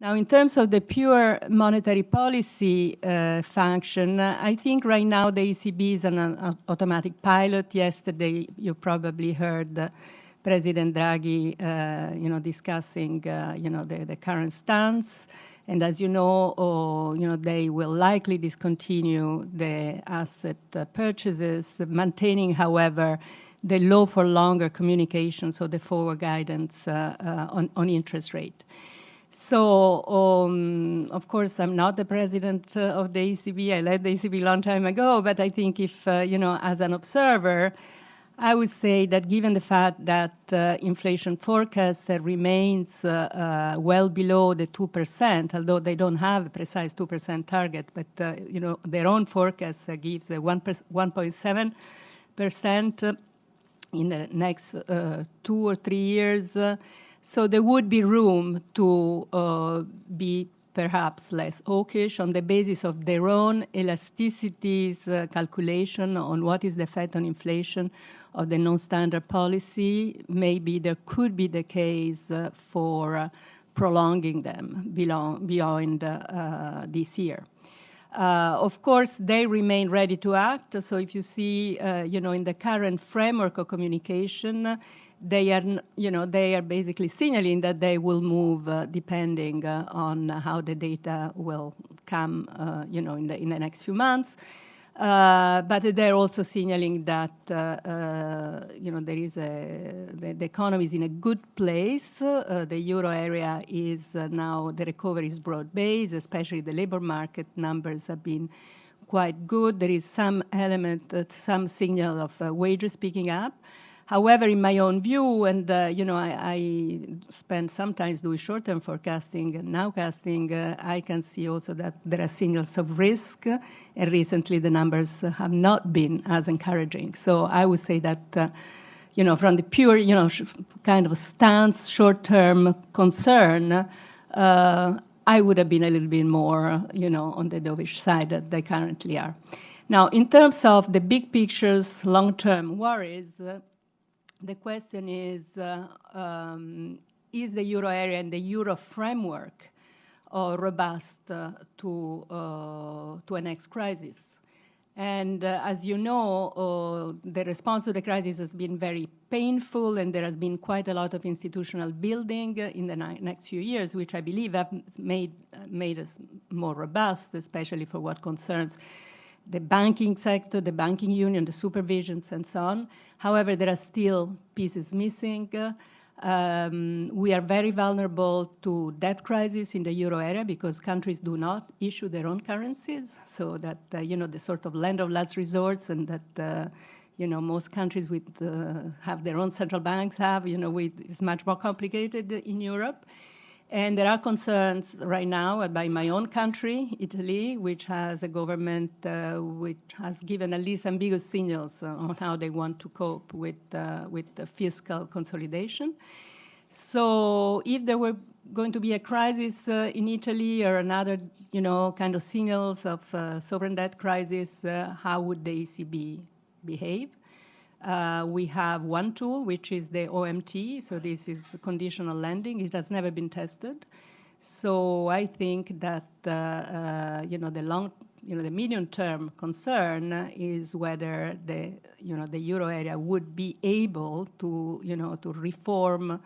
Now, in terms of the pure monetary policy function, I think right now the ECB is an automatic pilot. Yesterday, you probably heard President Draghi, discussing, the current stance. And as you know, they will likely discontinue the asset purchases, maintaining, however, the low for longer communication, so the forward guidance on interest rate. So, of course, I'm not the president of the ECB. I led the ECB a long time ago, but I think if, as an observer, I would say that given the fact that inflation forecast remains well below the 2%, although they don't have a precise 2% target, but, their own forecast gives a 1.7% in the next 2 or 3 years. So there would be room to be perhaps less hawkish on the basis of their own elasticities calculation on what is the effect on inflation of the non-standard policy. Maybe there could be the case for prolonging them beyond this year. Of course, they remain ready to act. So if you see, in the current framework of communication, they are basically signaling that they will move depending on how the data will come, in the next few months. But they're also signaling that, there is the economy is in a good place. The euro area is now, the recovery is broad-based, especially the labor market numbers have been quite good. There is some element, some signal of wages picking up. However, in my own view, and I spend sometimes doing short-term forecasting and nowcasting, I can see also that there are signals of risk, and recently the numbers have not been as encouraging. So I would say that, from the pure, kind of stance, short-term concern, I would have been a little bit more, on the dovish side that they currently are. Now, in terms of the big pictures, long-term worries, the question is the euro area and the euro framework robust to a next crisis? And as you know, the response to the crisis has been very painful, and there has been quite a lot of institutional building in the next few years, which I believe have made us more robust, especially for what concerns the banking sector, the banking union, the supervisions, and so on. However, there are still pieces missing. We are very vulnerable to debt crisis in the euro area because countries do not issue their own currencies, so that, the sort of land of last resorts, and that, most countries have their own central banks it's much more complicated in Europe. And there are concerns right now by my own country, Italy, which has a government which has given at least ambiguous signals on how they want to cope with the fiscal consolidation. So if there were going to be a crisis in Italy or another, kind of signals of sovereign debt crisis, how would the ECB behave? We have one tool, which is the OMT. So this is conditional lending. It has never been tested. So I think that, the medium-term concern is whether the euro area would be able to, to reform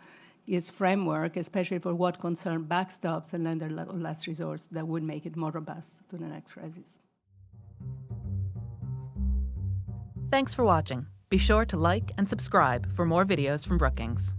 its framework, especially for what concern backstops and lender of last resort, that would make it more robust to the next crisis. Thanks for watching. Be sure to like and subscribe for more videos from Brookings.